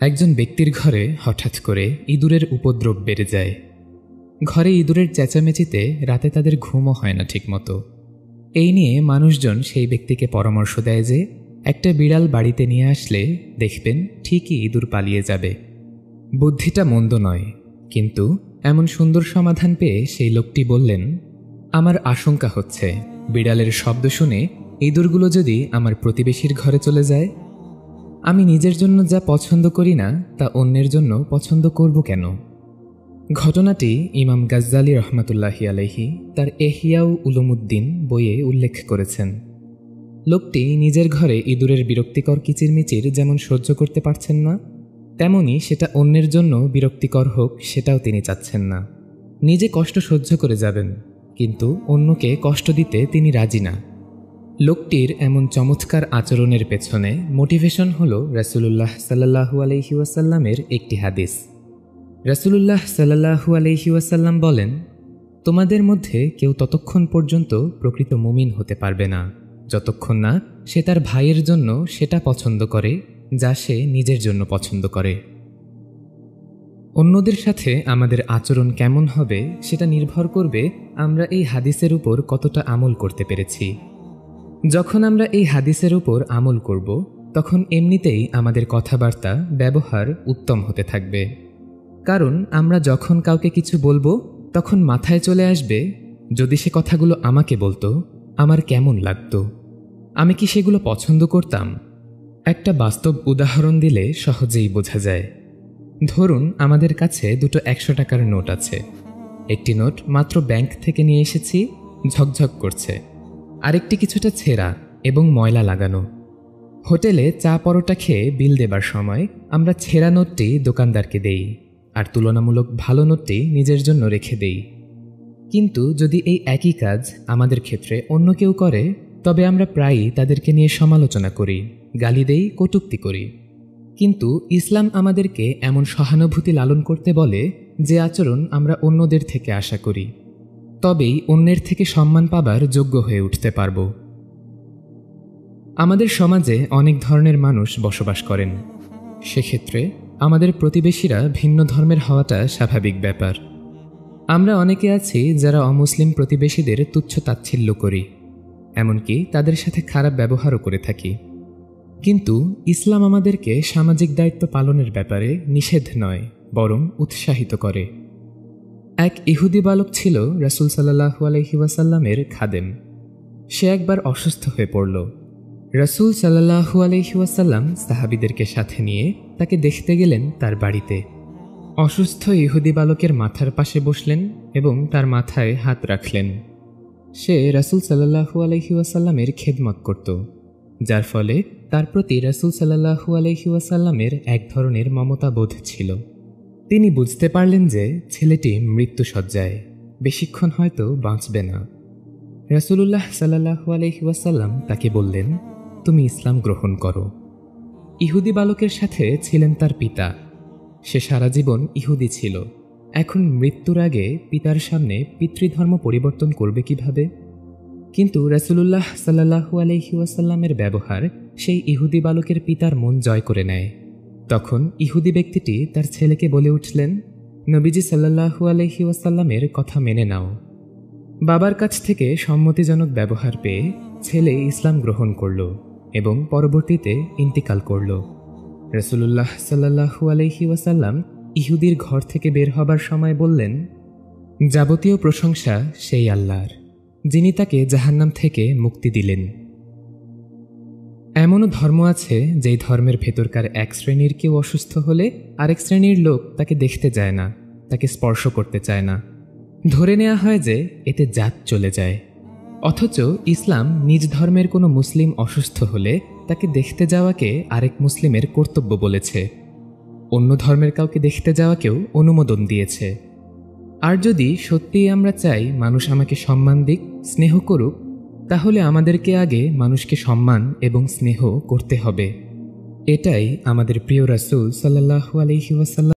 একজন ব্যক্তির ঘরে হঠাৎ করে ইঁদুরের উপদ্রব বেড়ে যায়। ঘরে ইঁদুরের চেঁচামেচিতে রাতে তাদের ঘুমও হয় না ঠিকমতো। এই নিয়ে মানুষজন সেই ব্যক্তিকে পরামর্শ দেয় যে একটা বিড়াল বাড়িতে নিয়ে আসলে দেখবেন ঠিকই ইঁদুর পালিয়ে যাবে। বুদ্ধিটা মন্দ নয়, কিন্তু এমন সুন্দর সমাধান পেয়ে সেই লোকটি বললেন, আমার আশঙ্কা হচ্ছে বিড়ালের শব্দ শুনে ইঁদুরগুলো যদি আমার প্রতিবেশীর ঘরে চলে যায়। আমি নিজের জন্য যা পছন্দ করি না তা অন্যের জন্য পছন্দ করব কেন? ঘটনাটি ইমাম গাজ্জালি রহমাতুল্লাহি আলাইহি তার ইহইয়া উলুমুদ্দিন বইয়ে উল্লেখ করেছেন। লোকটি নিজের ঘরে ইঁদুরের বিরক্তিকর কিচিরমিচির যেমন সহ্য করতে পারছেন না, তেমনি সেটা অন্যের জন্য বিরক্তিকর হোক সেটাও তিনি চাচ্ছেন না। নিজে কষ্ট সহ্য করে যাবেন, কিন্তু অন্যকে কষ্ট দিতে তিনি রাজি না। লোকটির এমন চমৎকার আচরণের পেছনে মোটিভেশন হল রাসূলুল্লাহ সাল্লাল্লাহু আলাইহি ওয়াসাল্লামের একটি হাদিস। রাসূলুল্লাহ সাল্লাল্লাহু আলাইহি ওয়াসাল্লাম বলেন, তোমাদের মধ্যে কেউ ততক্ষণ পর্যন্ত প্রকৃত মুমিন হতে পারবে না যতক্ষণ না সে তার ভাইয়ের জন্য সেটা পছন্দ করে যা সে নিজের জন্য পছন্দ করে। অন্যদের সাথে আমাদের আচরণ কেমন হবে সেটা নির্ভর করবে আমরা এই হাদিসের উপর কতটা আমল করতে পেরেছি। যখন আমরা এই হাদিসের উপর আমল করব, তখন এমনিতেই আমাদের কথাবার্তা ব্যবহার উত্তম হতে থাকবে। কারণ আমরা যখন কাউকে কিছু বলবো, তখন মাথায় চলে আসবে, যদি সে কথাগুলো আমাকে বলতো আমার কেমন লাগতো, আমি কি সেগুলো পছন্দ করতাম। একটা বাস্তব উদাহরণ দিলে সহজেই বোঝা যায়। ধরুন আমাদের কাছে দুটো 100 টাকার নোট আছে। একটি নোট মাত্র ব্যাংক থেকে নিয়ে এসেছি, ঝকঝক করছে। আরেকটি কিছুটা ছেঁড়া এবং ময়লা লাগানো। হোটেলে চা পরোটা খেয়ে বিল দেবার সময় আমরা ছেঁড়া নোটটি দোকানদারকে দেই, আর তুলনামূলক ভালো নোটটি নিজের জন্য রেখে দেই। কিন্তু যদি এই একই কাজ আমাদের ক্ষেত্রে অন্য কেউ করে, তবে আমরা প্রায়ই তাদেরকে নিয়ে সমালোচনা করি, গালি দেই, কটূক্তি করি। কিন্তু ইসলাম আমাদেরকে এমন সহানুভূতি লালন করতে বলে যে আচরণ আমরা অন্যদের থেকে আশা করি, তবেই অন্যের থেকে সম্মান পাবার যোগ্য হয়ে উঠতে পারব। আমাদের সমাজে অনেক ধরনের মানুষ বসবাস করেন। সেক্ষেত্রে আমাদের প্রতিবেশীরা ভিন্ন ধর্মের হওয়াটা স্বাভাবিক ব্যাপার। আমরা অনেকে আছি যারা অমুসলিম প্রতিবেশীদের তুচ্ছ তাচ্ছিল্য করি, এমনকি তাদের সাথে খারাপ ব্যবহারও করে থাকি। কিন্তু ইসলাম আমাদেরকে সামাজিক দায়িত্ব পালনের ব্যাপারে নিষেধ নয়, বরং উৎসাহিত করে। এক ইহুদি বালক ছিল রাসূল সাল্লাল্লাহু আলাইহি ওয়াসাল্লামের খাদেম। সে একবার অসুস্থ হয়ে পড়ল। রাসূল সাল্লাল্লাহু আলাইহি ওয়াসাল্লাম সাহাবীদেরকে সাথে নিয়ে তাকে দেখতে গেলেন তার বাড়িতে। অসুস্থ ইহুদি বালকের মাথার পাশে বসলেন এবং তার মাথায় হাত রাখলেন। সে রাসূল সাল্লাল্লাহু আলাইহি ওয়াসাল্লামের খেদমত করত, যার ফলে তার প্রতি রাসূল সাল্লাল্লাহু আলাইহি ওয়াসাল্লামের এক ধরনের মমতা বোধ ছিল। তিনি বুঝতে পারলেন যে ছেলেটি মৃত্যুশয্যায়, বেশিক্ষণ হয়তো বাঁচবে না। রাসূলুল্লাহ সাল্লাল্লাহু আলাইহি ওয়াসাল্লাম তাকে বললেন, তুমি ইসলাম গ্রহণ করো। ইহুদি বালকের সাথে ছিলেন তার পিতা। সে সারা জীবন ইহুদি ছিল। এখন মৃত্যুর আগে পিতার সামনে পিতৃধর্ম পরিবর্তন করবে কিভাবে? কিন্তু রাসূলুল্লাহ সাল্লাল্লাহু আলাইহি ওয়াসাল্লামের ব্যবহার সেই ইহুদি বালকের পিতার মন জয় করে নেয়। তখন ইহুদি ব্যক্তিটি তার ছেলেকে বলে উঠলেন, নবীজি সাল্লাল্লাহু আলাইহি ওয়াসাল্লামের কথা মেনে নাও। বাবার কাছ থেকে সম্মতিজনক ব্যবহার পেয়ে ছেলে ইসলাম গ্রহণ করল এবং পরবর্তীতে ইন্তিকাল করল। রাসূলুল্লাহ সাল্লাল্লাহু আলাইহি ওয়াসাল্লাম ইহুদির ঘর থেকে বের হবার সময় বললেন, যাবতীয় প্রশংসা সেই আল্লাহর, যিনি তাকে জাহান্নাম থেকে মুক্তি দিলেন। এমনও ধর্ম আছে যেই ধর্মের ভেতরকার এক শ্রেণীর কেউ অসুস্থ হলে আরেক শ্রেণীর লোক তাকে দেখতে যায় না, তাকে স্পর্শ করতে চায় না। ধরে নেওয়া হয় যে এতে জাত চলে যায়। অথচ ইসলাম নিজ ধর্মের কোনো মুসলিম অসুস্থ হলে তাকে দেখতে যাওয়াকে আরেক মুসলিমের কর্তব্য বলেছে। অন্য ধর্মের কাউকে দেখতে যাওয়াকেও অনুমোদন দিয়েছে। আর যদি সত্যিই আমরা চাই মানুষ আমাকে সম্মান দিক, স্নেহ করুক, তাহলে আমাদেরকে আগে মানুষকে সম্মান এবং স্নেহ করতে হবে। এটাই আমাদের প্রিয় রাসূল সাল্লাল্লাহু আলাইহি ওয়াসাল্লাম